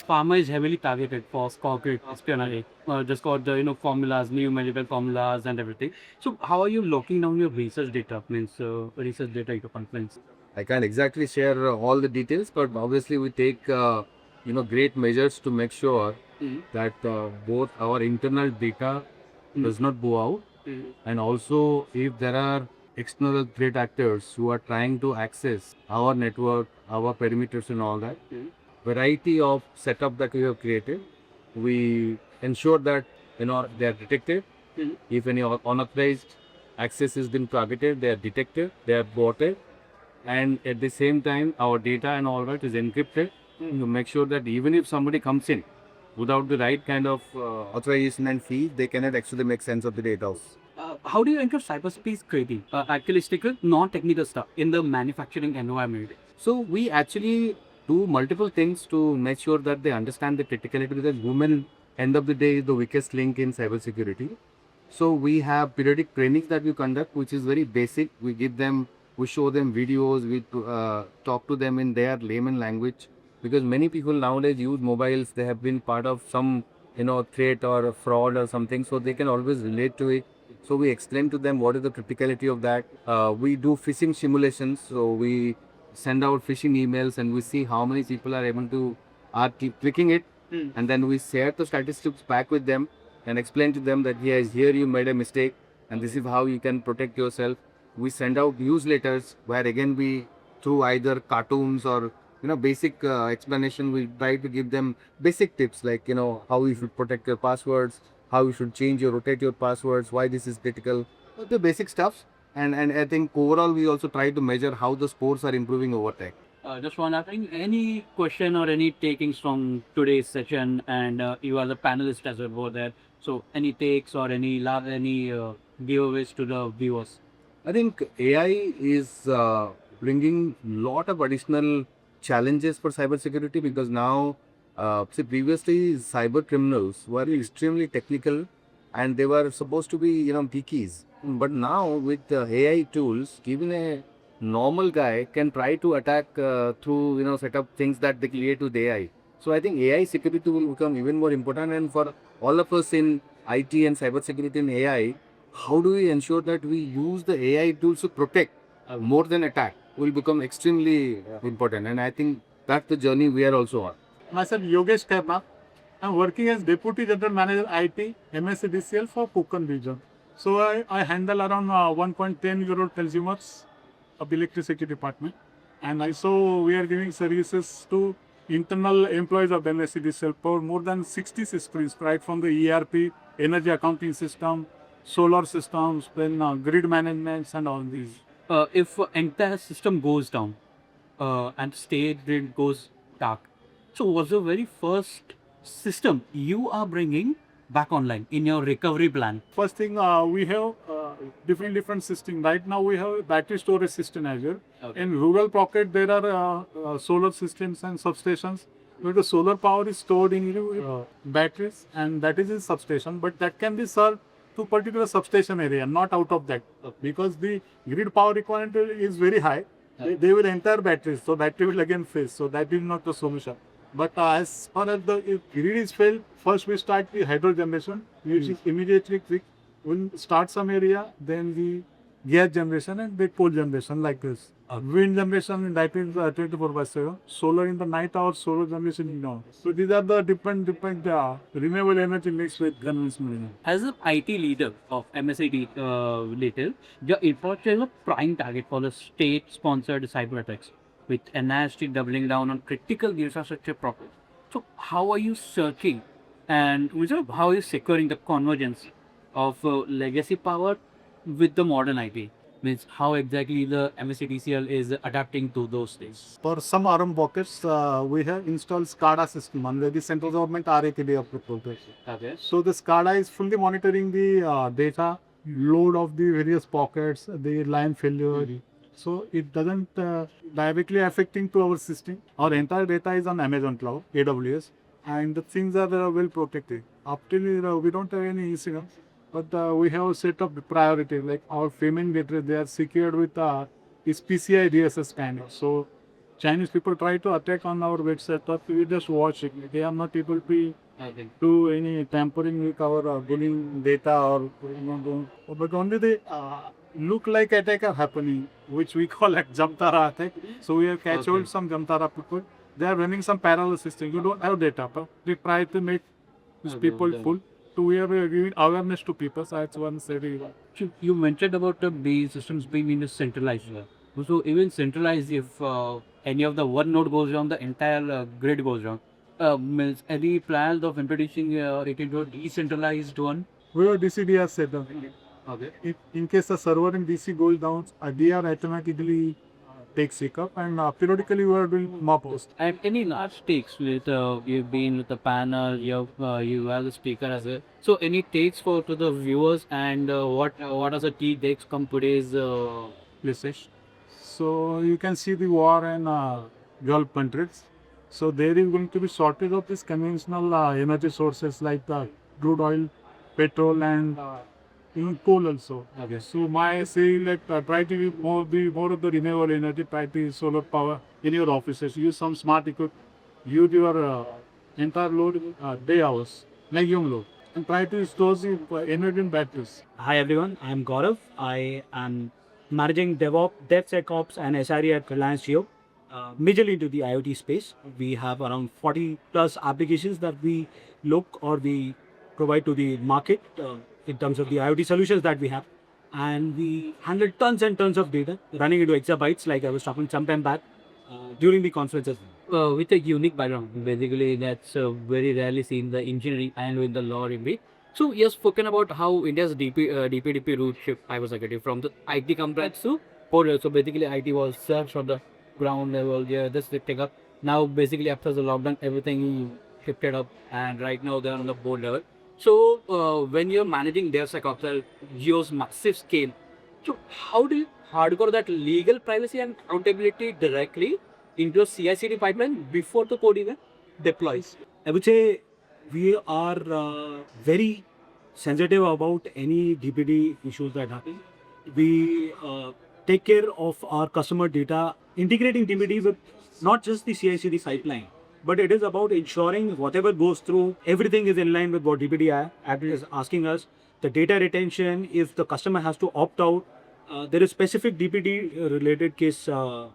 pharma is heavily targeted for corporate espionage. Just got the formulas, new medical formulas and everything. So how are you locking down your research data? Means research data into complaints. I can't exactly share all the details, but obviously we take great measures to make sure Mm. that both our internal data does not go out, Mm. and also if there are external threat actors who are trying to access our network, our perimeters and all that, Mm. variety of setup that we have created, we ensure that they are detected. Mm. If any unauthorized access has been targeted, they are detected, they are botted, and at the same time our data and all that is encrypted to make sure that even if somebody comes in without the right kind of authorization and fee, they cannot actually make sense of the data. How do you ensure cyberspace creating actually sticker non-technical stuff in the manufacturing environment? So we actually do multiple things to make sure that they understand the criticality, because women end of the day is the weakest link in cybersecurity. So we have periodic trainings that we conduct, which is very basic. We show them videos, we talk to them in their layman language, because many people nowadays use mobiles. They have been part of some, threat or fraud or something, so they can always relate to it. So we explain to them what is the criticality of that. We do phishing simulations, so we send out phishing emails and we see how many people are able to keep clicking it, and then we share the statistics back with them and explain to them that yes, here you made a mistake and this is how you can protect yourself. We send out newsletters where again we, through either cartoons or basic explanation, we try to give them basic tips like how you should protect your passwords, how you should change or rotate your passwords, why this is critical, the basic stuff. And I think overall we also try to measure how the scores are improving over time. Just one thing, any question or any takings from today's session, and you are the panelist as well over there. So any takes or any giveaways to the viewers? I think AI is bringing lot of additional challenges for cybersecurity, because now, see, previously cyber criminals were extremely technical and they were supposed to be geekies. But now with AI tools, even a normal guy can try to attack through set up things that they create with AI. So I think AI security will become even more important, and for all of us in IT and cybersecurity and AI, how do we ensure that we use the AI tools to protect more than attack will become extremely important. And I think that's the journey we are also on. Myself, Yogesh Kharna. I'm working as Deputy General Manager IT, MSCDCL for Konkan region. So I handle around 1.10 crore consumers of electricity department. And also we are giving services to internal employees of MSCDCL for more than 60 systems, right from the ERP, energy accounting system, solar systems, then grid management and all these. If entire system goes down and state grid goes dark, so what's the very first system you are bringing back online in your recovery plan? First thing, we have different system. Right now, we have a battery storage system as well. Okay. In rural pocket, there are solar systems and substations where the solar power is stored in batteries, and that is in substation. But that can be served to particular substation area, not out of that, because the grid power requirement is very high. They will enter batteries, so battery will again fail. So that is not the solution. But as far as the if grid is failed, first we start the hydro generation, which is immediately quick. We'll start some area, then the gas generation and the coal generation like this. Wind generation, that is 24/7. Solar in the night hours, solar generation in dawn. So these are the different renewable energy mixed with conventional energy. As an IT leader of MSID later, your infrastructure is a prime target for the state-sponsored cyber attacks, with NIST doubling down on critical infrastructure problems. So, how are you searching and how are you securing the convergence of legacy power with the modern IT? Means how exactly the MSCDCL is adapting to those things. For some ARM pockets, we have installed SCADA system under the central government RAKD approved. Okay. So the SCADA is fully monitoring the data load of the various pockets, the line failure. So it doesn't directly affecting to our system. Our entire data is on Amazon Cloud, AWS, and the things are well protected. Up till we don't have any incidents, but we have set up the priority, like our payment gateway, they are secured with is PCI DSS scanning. So Chinese people try to attack on our website, but we just watch it. They are not able to Okay. do any tampering with our bullying data or but only the look like attack are happening, which we call like Jamtara attack. So we have catched Okay. some Jamtara people. They are running some parallel system. You don't have data, but they try to make these Okay, people then. full. So we are giving awareness to people. So that's one said. You mentioned about the systems being in the centralized. So even centralized, if any of the one node goes down, the entire grid goes down. Means any plans of introducing it into a decentralized one? We have DCDR set up. Okay. If in case the server in DC goes down, a DR automatically takes it up, and periodically we are doing mop host. And any large takes with you've been with the panel, you have the speaker as well. So any takes for to the viewers and what are the key takes come today's Places. So you can see the war in Gulf countries. So there is going to be shortage of these conventional energy sources like the crude oil, petrol, and even coal also. Okay. So my say like try to be more of the renewable energy, try to use solar power in your offices. Use some smart equipment. Use your entire load day hours, legume load, and try to store the energy in batteries. Hi everyone, I'm Gaurav. I am managing DevOps, DevSecOps and SRE at Reliance Jio. Majorly into the IoT space. We have around 40 plus applications that we look or we provide to the market in terms of the IoT solutions that we have. And we handle tons and tons of data running into exabytes, like I was talking some time back during the conferences. With a unique background, basically that's very rarely seen the engineering and with the law in. So you have spoken about how India's DPDP route shift cybersecurity from the IT compliance to border. So basically IT was served from the ground level. Yeah, this lifting up. Now basically after the lockdown, everything shifted up, and right now they're on the board level. So when you're managing DevSecOps at Geo's massive scale, so how do you hardcore that legal privacy and accountability directly into a CI/CD pipeline before the code even deploys? I would say we are very sensitive about any DPD issues that happen. We take care of our customer data, integrating DPD with not just the CI/CD pipeline, but it is about ensuring whatever goes through, everything is in line with what DPD Act is asking us. The data retention, if the customer has to opt out, there is specific DPD related case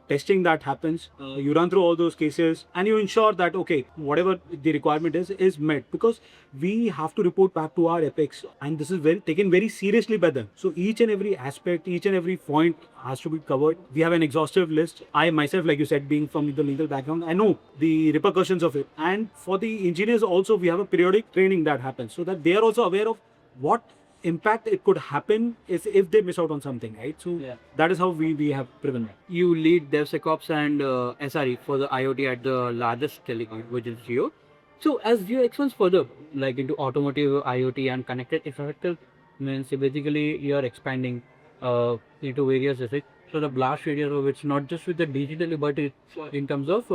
testing that happens. You run through all those cases and you ensure that, okay, whatever the requirement is met, because we have to report back to our epics, and this is taken very seriously by them. So each and every aspect, each and every point has to be covered. We have an exhaustive list. I myself, like you said, being from the legal background, I know the repercussions of it. And for the engineers also, we have a periodic training that happens so that they are also aware of what impact it could happen if they miss out on something, right? So Yeah. that is how we have prevented. You lead DevSecOps and SRE for the IoT at the largest telecom, which is Geo. So as Geo expands further, like into automotive, IoT, and connected infrastructure, means basically you are expanding into various aspects. So the blast radius of it's not just with the digitally, but it's in terms of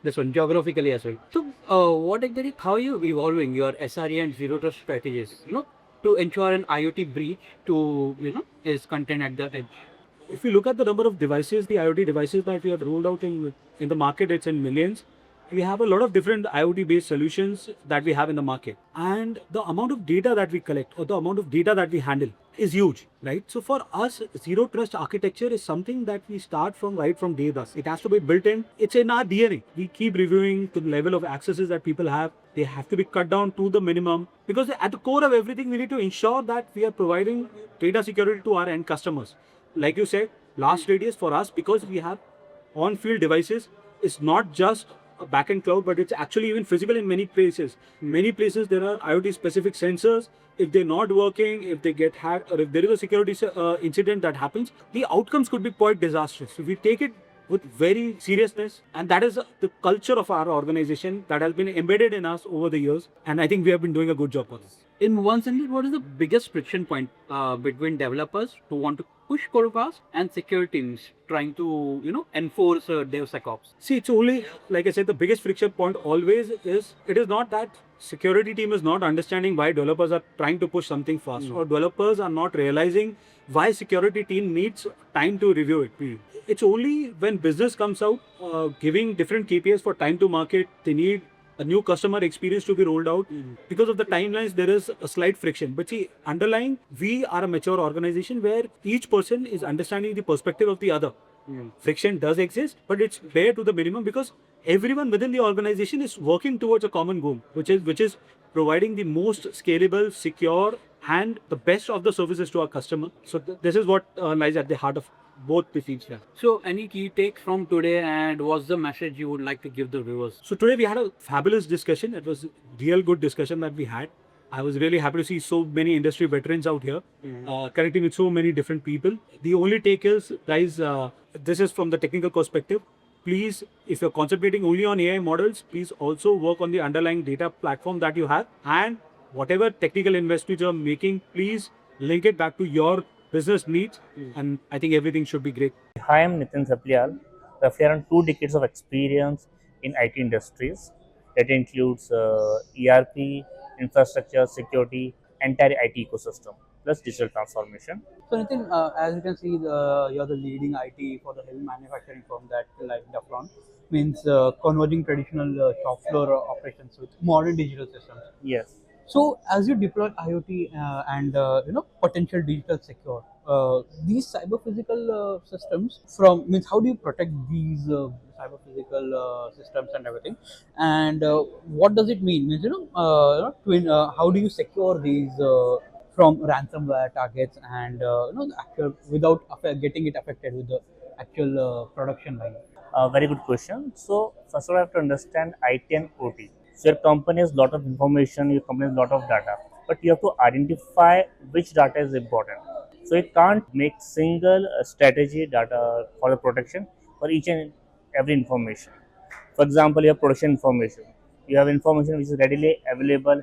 this one geographically as well. So what exactly how are you evolving your SRE and zero trust strategies? To ensure an IoT breach to is contained at the edge. If you look at the number of devices, the IoT devices that we have rolled out in the market, it's in millions. We have a lot of different IoT based solutions that we have in the market, and the amount of data that we collect or the amount of data that we handle is huge, right? So for us, zero trust architecture is something that we start from right from day one. It has to be built in. It's in our DNA. We keep reviewing to the level of accesses that people have. They have to be cut down to the minimum, because at the core of everything, we need to ensure that we are providing data security to our end customers. Like you said, blast radius for us, because we have on-field devices, is not just a backend cloud, but it's actually even physical in many places. In many places, there are IoT specific sensors. If they're not working, if they get hacked, or if there is a security incident that happens, the outcomes could be quite disastrous. So we take it with very seriousness, and that is the culture of our organization that has been embedded in us over the years, and I think we have been doing a good job for this. in one sentence, what is the biggest friction point between developers who want to push code fast and security teams trying to, enforce DevSecOps? See, it's only, like I said, the biggest friction point always is, it is not that security team is not understanding why developers are trying to push something fast, or developers are not realizing why security team needs time to review it. It's only when business comes out giving different KPIs for time to market, they need a new customer experience to be rolled out. Because of the timelines, there is a slight friction. But see, underlying, we are a mature organization where each person is understanding the perspective of the other. Friction does exist, but it's bare to the minimum because everyone within the organization is working towards a common goal, which is providing the most scalable, secure, and the best of the services to our customer. So this is what lies at the heart of both the teams here. So, any key takes from today, and what's the message you would like to give the viewers? So today we had a fabulous discussion. It was real good discussion that we had. I was really happy to see so many industry veterans out here, connecting with so many different people. The only take is, guys, this is from the technical perspective. Please, if you're concentrating only on AI models, please also work on the underlying data platform that you have, and whatever technical investments you're making, please link it back to your business needs, and I think everything should be great. Hi, I'm Nitin Saplial, roughly around 2 decades of experience in IT industries. That includes ERP, infrastructure, security, entire IT ecosystem, plus digital transformation. So, Nitin, as you can see, you're the leading IT for the heavy manufacturing firm that like Dafron means converging traditional shop floor operations with modern digital systems. Yes. So, as you deploy IoT and potential digital secure, these cyber physical systems from means how do you protect these cyber physical systems and everything, and what does it mean? Means how do you secure these from ransomware targets and the actual without getting it affected with the actual production line? Very good question. So, first of all, I have to understand IT and OT. So, your company has a lot of information, your company has a lot of data, but you have to identify which data is important. So, you can't make single strategy data for the protection for each and every information. For example, you have production information. You have information which is readily available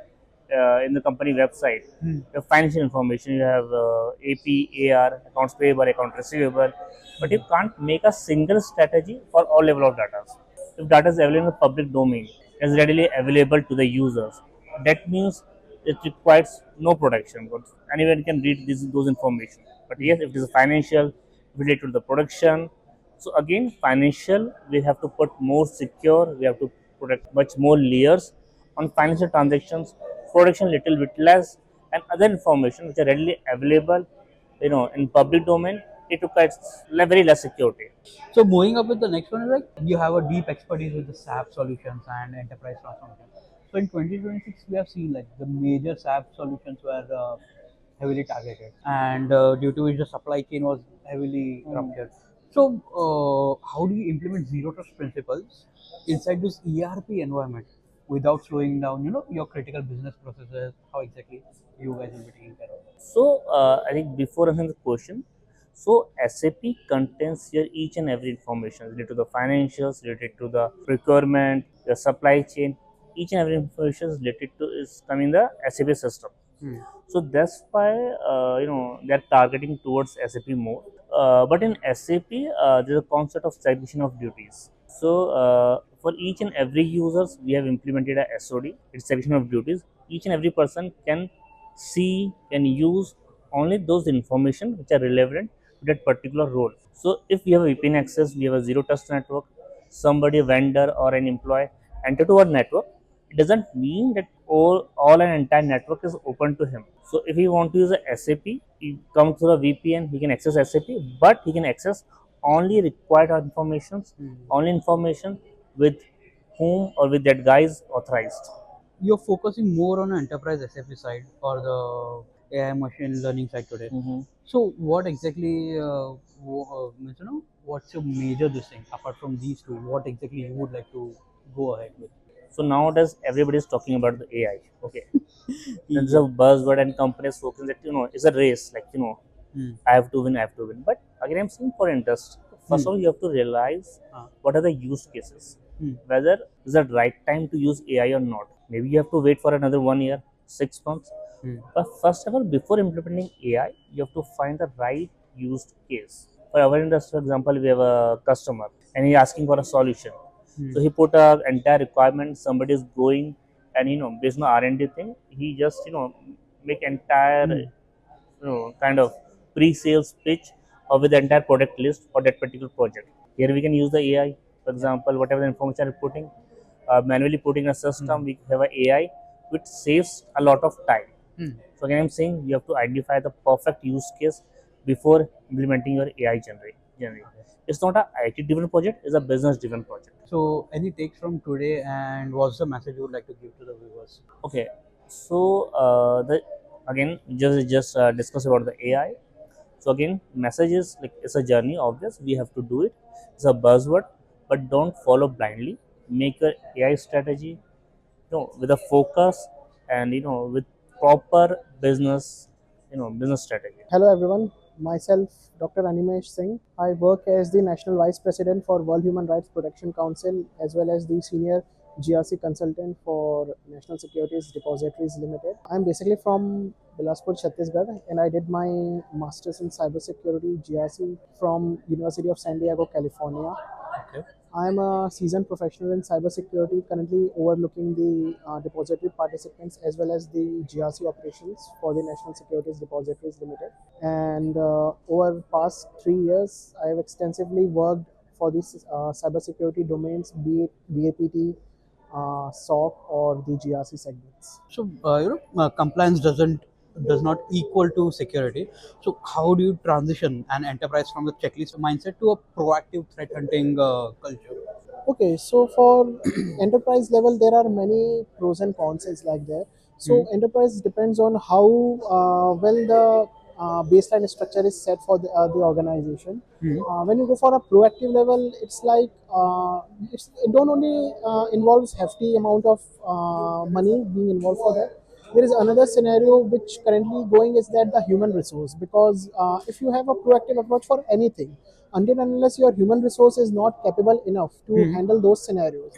in the company website. You have financial information. You have AP, AR, accounts payable, account receivable. But you can't make a single strategy for all level of data. If data is available in the public domain, it is readily available to the users. That means it requires no protection. But anyone can read those information. But yes, if it is financial related to the production, so again, financial, we have to put more secure, we have to protect much more layers on financial transactions, production little bit less, and other information which are readily available, in public domain, it requires very less security. So moving up with the next one is like you have a deep expertise with the SAP solutions and enterprise transformation. So in 2026 we have seen like the major SAP solutions were heavily targeted, and due to which the supply chain was heavily ruptured. So how do you implement zero trust principles inside this ERP environment without slowing down, your critical business processes? How exactly you guys will be taking care of it? So, I think before answering the question, so SAP contains here each and every information related to the financials, related to the procurement, the supply chain. Each and every information is related to is coming in the SAP system. So that's why they're targeting towards SAP more. But in SAP, there's a concept of segregation of duties. So for each and every users, we have implemented a SOD. It's segregation of duties. Each and every person can see, can use only those information which are relevant to that particular role. So if we have a VPN access, we have a zero trust network, somebody, a vendor or an employee enter to our network, it doesn't mean that all an entire network is open to him. So if he want to use a SAP, he comes through a VPN, he can access SAP, but he can access only required informations, only information with whom or with that guy is authorized. You're focusing more on enterprise SAP side or the AI machine learning side today. So what exactly means, what's your major this thing apart from these two? What exactly you would like to go ahead with? So nowadays everybody is talking about the AI. Okay, it's a buzzword and companies focus that it's a race. Like I have to win, I have to win. But again, I'm saying for interest. First of all, you have to realize what are the use cases. Whether is the right time to use AI or not. Maybe you have to wait for another 1 year, 6 months, But first of all, before implementing AI, you have to find the right use case. For our industry, for example, we have a customer and he's asking for a solution. So he put a entire requirement. Somebody is going and based on R&D thing, he just make entire kind of pre-sales pitch or with the entire product list for that particular project. Here we can use the AI. For example, whatever the information we're putting, manually putting a system, we have a AI which saves a lot of time. So again, I'm saying you have to identify the perfect use case before implementing your AI generate. It's not a IT driven project; it's a business driven project. So, any takes from today, and what's the message you would like to give to the viewers? Okay, so the again just discuss about the AI. So again, message is like it's a journey. Obvious, we have to do it. It's a buzzword, but don't follow blindly. Make your AI strategy, with a focus and with proper business, business strategy. Hello everyone, myself Dr. Animesh Singh. I work as the National Vice President for World Human Rights Protection Council as well as the Senior GRC Consultant for National Securities Depositories Limited. I'm basically from Bilaspur, Chhattisgarh, and I did my Masters in Cybersecurity GRC from University of San Diego, California. Okay. I'm a seasoned professional in cybersecurity, currently overlooking the depository participants as well as the GRC operations for the National Securities Depositories Limited. And over past 3 years, I have extensively worked for these cybersecurity domains, be it BAPT, SOC, or the GRC segments. So, compliance does not equal to security. So, how do you transition an enterprise from the checklist mindset to a proactive threat hunting culture? Okay, so for enterprise level, there are many pros and cons is like that. So enterprise depends on how well the baseline structure is set for the organization. When you go for a proactive level, it's like it don't only involves hefty amount of money being involved for that. There is another scenario which currently going is that the human resource, because if you have a proactive approach for anything, until and unless your human resource is not capable enough to handle those scenarios,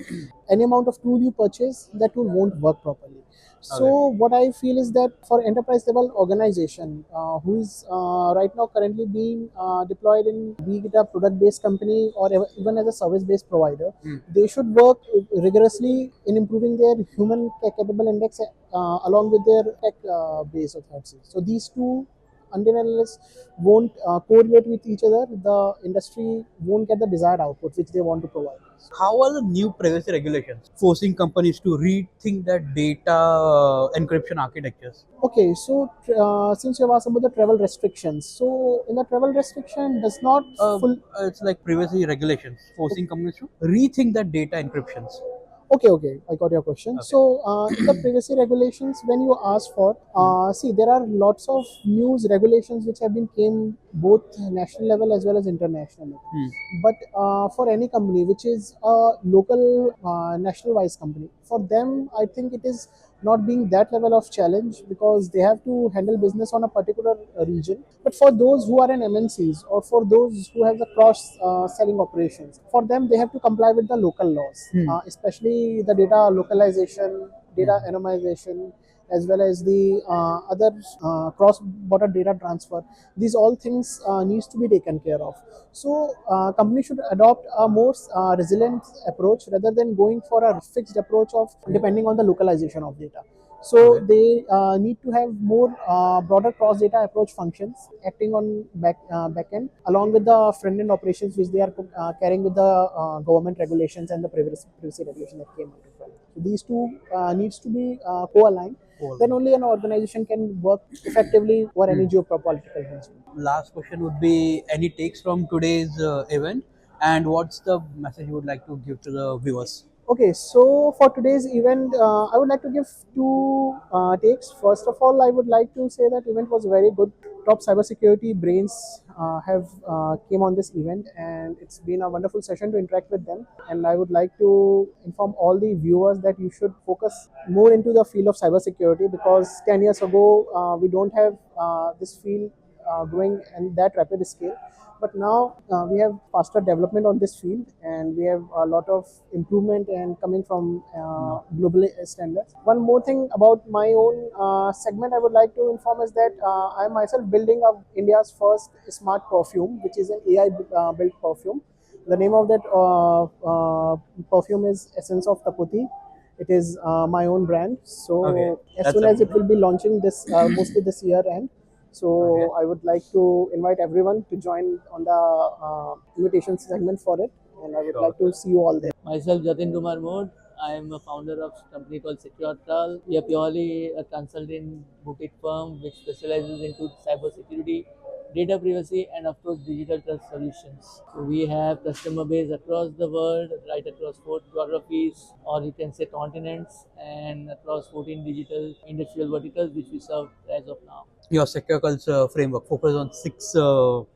any amount of tool you purchase, that tool won't work properly. So what I feel is that for enterprise level organization who is right now currently being deployed in, be it a product based company or even as a service based provider, they should work rigorously in improving their human capable index along with their tech base of houses. So these two, until and unless won't correlate with each other, the industry won't get the desired output which they want to provide. How are the new privacy regulations forcing companies to rethink their data encryption architectures? Okay, so since you have asked about the travel restrictions, so in the travel restriction does not full. It's like privacy regulations forcing companies to rethink their data encryptions. Okay, I got your question. Okay. So, in the privacy regulations, when you ask for, see, there are lots of news regulations which have been came both national level as well as international level. But for any company which is a local national wise company, for them, I think it is not being that level of challenge because they have to handle business on a particular region. But for those who are in MNCs or for those who have the cross selling operations, for them they have to comply with the local laws, especially the data localization, data anonymization, as well as the other cross-border data transfer. These all things needs to be taken care of. So companies should adopt a more resilient approach rather than going for a fixed approach of depending on the localization of data. So they need to have more broader cross data approach functions acting on backend along with the front end operations which they are carrying with the government regulations and the privacy regulation that came out of it. So these two needs to be co-aligned. Then only an organization can work effectively over any geopolitical region. Last question would be any takes from today's event, and what's the message you would like to give to the viewers? Okay, so for today's event, I would like to give two takes. First of all, I would like to say that event was very good. Top cybersecurity brains have came on this event, and it's been a wonderful session to interact with them. And I would like to inform all the viewers that you should focus more into the field of cybersecurity because 10 years ago we don't have this field growing in that rapid scale. But now we have faster development on this field, and we have a lot of improvement and coming from global standards. One more thing about my own segment I would like to inform is that I am myself building up India's first smart perfume, which is an AI built perfume. The name of that perfume is Essence of Taputi. It is my own brand. So Okay, as that's soon as it amazing. will be launching this mostly this year end. So Okay. I would like to invite everyone to join on the invitation segment for it, and I would Sure. like to see you all there. Myself, Jatin Kumar Mode. I am a founder of a company called SecureTral. We are purely a consulting boutique firm which specializes into cybersecurity, data privacy, and of course digital trust solutions. So we have customer base across the world, right across 4 geographies, or you can say continents, and across 14 digital industrial verticals which we serve as of now. Your secure culture framework focus on 6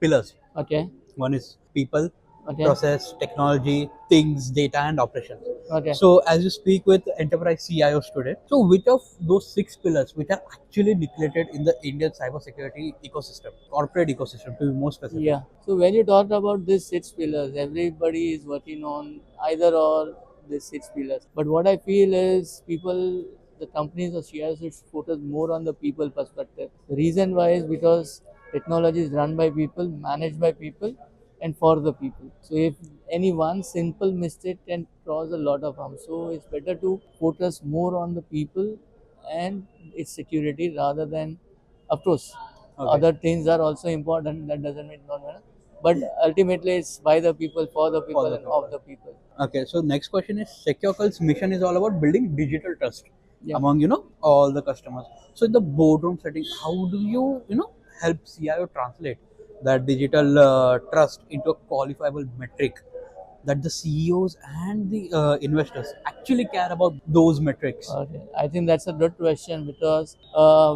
pillars. Okay. One is people, Okay. process, technology, things, data, and operations. Okay. So, as you speak with enterprise CIOs today, so which of those 6 pillars which are actually neglected in the Indian cybersecurity ecosystem, corporate ecosystem to be more specific? Yeah. So when you talked about these 6 pillars, everybody is working on either or these 6 pillars. But what I feel is people, the companies or CIOs should focus more on the people perspective. The reason why is because technology is run by people, managed by people, and for the people. So if any one simple mistake can cause a lot of harm. So it's better to focus more on the people and its security rather than, of course, other things are also important. That doesn't mean not matter. But ultimately, it's by the people, for the people, the and of the people. Okay, so next question is SecureCult's mission is all about building digital trust Yeah. among all the customers. So in the boardroom setting, how do you help CIO translate that digital trust into a qualifiable metric that the CEOs and the investors actually care about those metrics? Okay. I think that's a good question because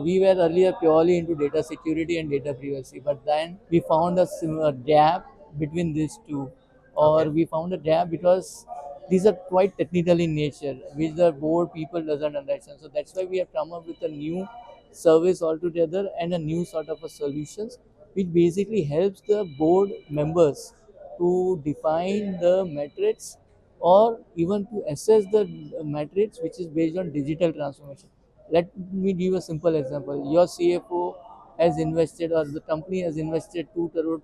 we were earlier purely into data security and data privacy, but then we found a similar gap between these two, or we found a gap because these are quite technical in nature, which the board people doesn't understand. So that's why we have come up with a new service altogether and a new sort of a solutions, which basically helps the board members to define the metrics or even to assess the metrics which is based on digital transformation. Let me give a simple example. Your CFO has invested or the company has invested 2 crore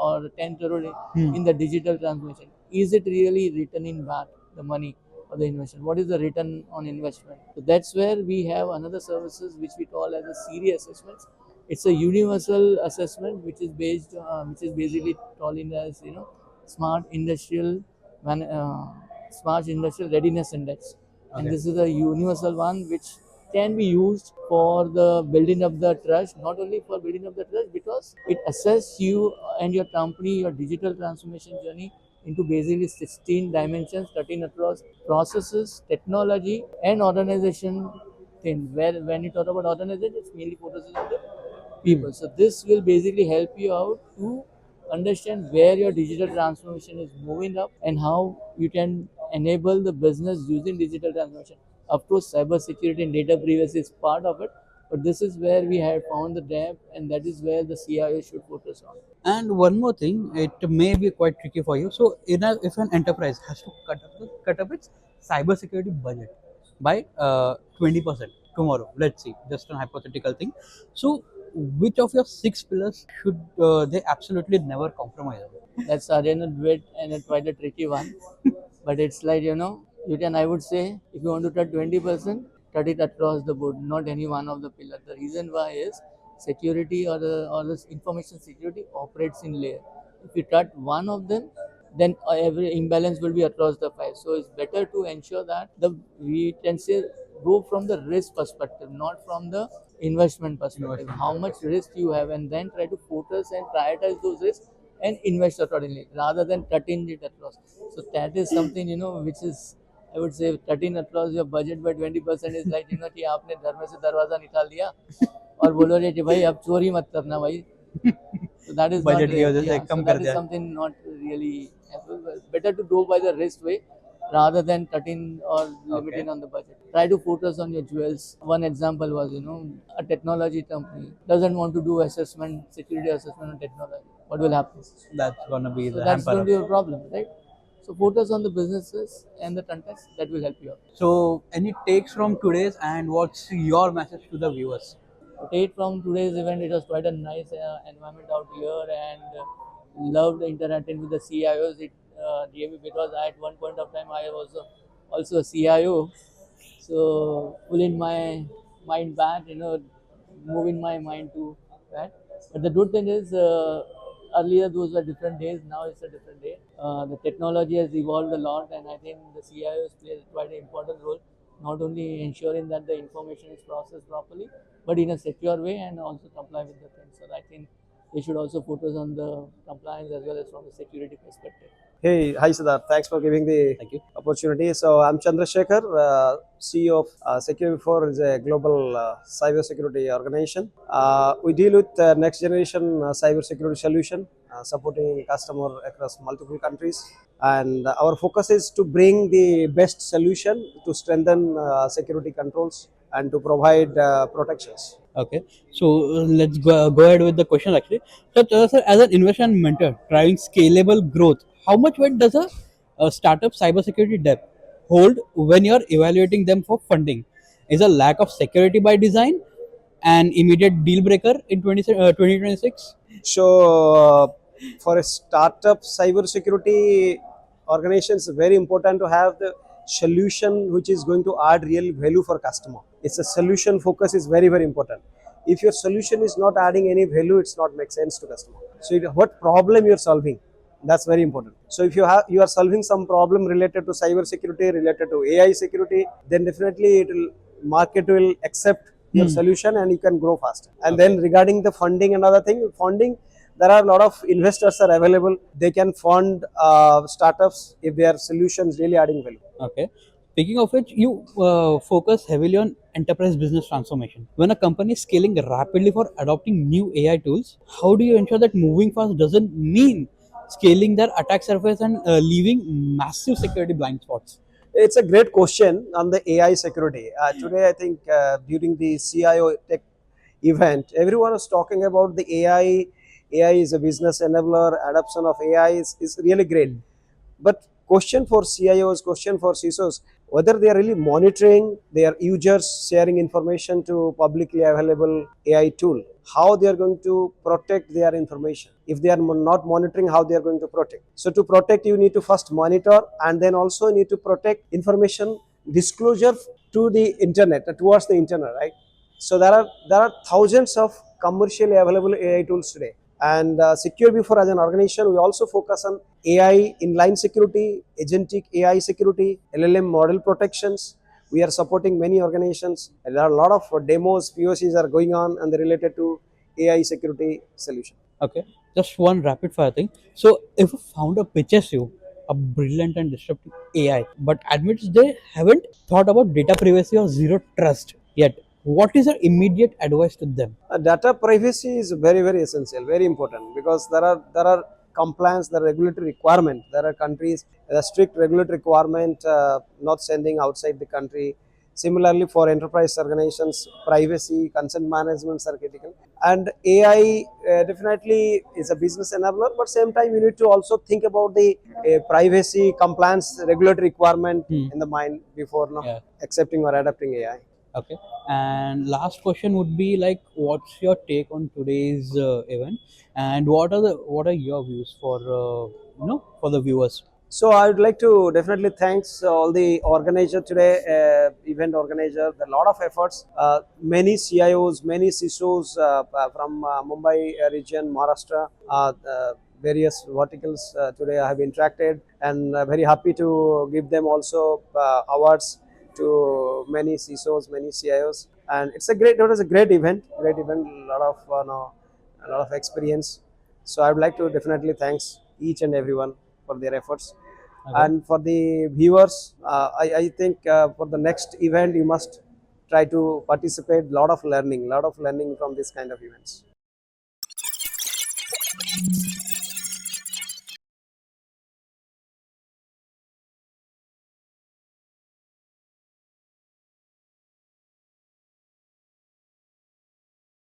or 10 crore in the digital transformation. Is it really returning back the money or the investment? What is the return on investment? So that's where we have another services which we call as a series assessments. It's a universal assessment which is basically calling as smart industrial smart industrial readiness index, and this is a universal one which can be used for the building of the trust, not only for building of the trust because it assesses you and your company, your digital transformation journey into basically 16 dimensions cutting across processes, technology, and organization thing. Where when you talk about organization, it's mainly focuses on the people. So this will basically help you out to understand where your digital transformation is moving up and how you can enable the business using digital transformation. Of course, cybersecurity and data privacy is part of it, but this is where we have found the gap, and that is where the CIO should focus on. And one more thing, it may be quite tricky for you. So, if an enterprise has to cut up its cybersecurity budget by 20% tomorrow, let's see, just a hypothetical thing. So, which of your 6 pillars should they absolutely never compromise on? That's again a bit and a quite a tricky one. But it's like, you can, I would say, if you want to cut 20%, cut it across the board, not any one of the pillars. The reason why is security or the information security operates in layer. If you cut one of them, then every imbalance will be across the five. So it's better to ensure that we can say go from the risk perspective, not from the investment perspective. How much risk you have, and then try to focus and prioritize those risks and invest accordingly rather than cutting it across. So that is something which is, I would say, cutting across your budget by 20% is like कि आपने घर में से दरवाजा निकाल दिया और बोलो रे कि भाई अब चोरी मत करना भाई. So that is Budget not की वजह से yeah, कम so कर that is दिया. something not really better to go by the risk way rather than cutting or limiting on the budget. Try to focus on your jewels. One example was, a technology company doesn't want to do assessment, security assessment on technology. What will happen? That's gonna be So the that's going hamper. to be a problem, right? So focus on the businesses and the context that will help you out. So, any takes from today's, and what's your message to the viewers? To take from today's event, it was quite a nice environment out here, and loved interacting with the CIOs. It gave me, because at one point of time I was also a CIO, so pulling my mind back, moving my mind to that. But the good thing is, earlier those were different days. Now it's a different day. The technology has evolved a lot, and I think the CIOs play quite an important role, not only ensuring that the information is processed properly, but in a secure way, and also comply with the things. So I think they should also focus on the compliance as well as from the security perspective. Hey, hi Siddharth. Thanks for giving the Thank you. opportunity. So I'm Chandrasekhar, CEO of Secure4 is a global cybersecurity organization. We deal with next generation cybersecurity solution, supporting customer across multiple countries. And our focus is to bring the best solution to strengthen security controls and to provide protections. Okay, so let's go ahead with the question actually. So, sir, as an investment mentor driving scalable growth, how much weight does a startup cybersecurity debt hold when you're evaluating them for funding? Is a lack of security by design an immediate deal breaker in 2026? So, for a startup cybersecurity organization, it's very important to have the solution which is going to add real value for customer. It's a solution focus is very, very important. If your solution is not adding any value, it's not make sense to customer. So, what problem you're solving? That's very important. So, if you are solving some problem related to cybersecurity, related to AI security, then definitely market will accept your solution and you can grow faster. And then regarding the funding, another thing, funding, there are a lot of investors are available. They can fund startups if their solutions really adding value. Okay. Speaking of which, you focus heavily on enterprise business transformation. When a company is scaling rapidly for adopting new AI tools, how do you ensure that moving fast doesn't mean scaling their attack surface and leaving massive security blind spots? It's a great question on the AI security. Today, I think during the CIO tech event, everyone was talking about the AI. AI is a business enabler. Adoption of AI is really great. But question for CIOs, question for CISOs, whether they are really monitoring their users sharing information to publicly available AI tool, how they are going to protect their information. If they are not monitoring, how they are going to protect. So to protect, you need to first monitor, and then also need to protect information disclosure to the internet, towards the internet, right? So there are thousands of commercially available AI tools today. And Secure4 as an organization, we also focus on AI inline security, agentic AI security, LLM model protections. We are supporting many organizations. And there are a lot of demos, POCs are going on, and they're related to AI security solution. Okay, just one rapid fire thing. So, if a founder pitches you a brilliant and disruptive AI, but admits they haven't thought about data privacy or zero trust yet, what is your immediate advice to them? Data privacy is very, very essential, very important, because there are compliance, there are regulatory requirement. There are countries, there are strict regulatory requirement, not sending outside the country. Similarly, for enterprise organizations, privacy, consent management are critical. And AI definitely is a business enabler, but same time you need to also think about the privacy, compliance, regulatory requirement in the mind before Yeah. accepting or adopting AI. Okay, and last question would be like, what's your take on today's event, and what are your views for for the viewers? So I would like to definitely thanks all the organizer today, event organizer. There are a lot of efforts. Many CIOs, many CISOs from Mumbai region, Maharashtra, various verticals today I have interacted, and very happy to give them also awards to many CISOs, many CIOs, and it was a great event, a lot of a lot of experience. So I would like to definitely thanks each and everyone for their efforts. Okay. And for the viewers, I think for the next event, you must try to participate. Lot of learning from this kind of events.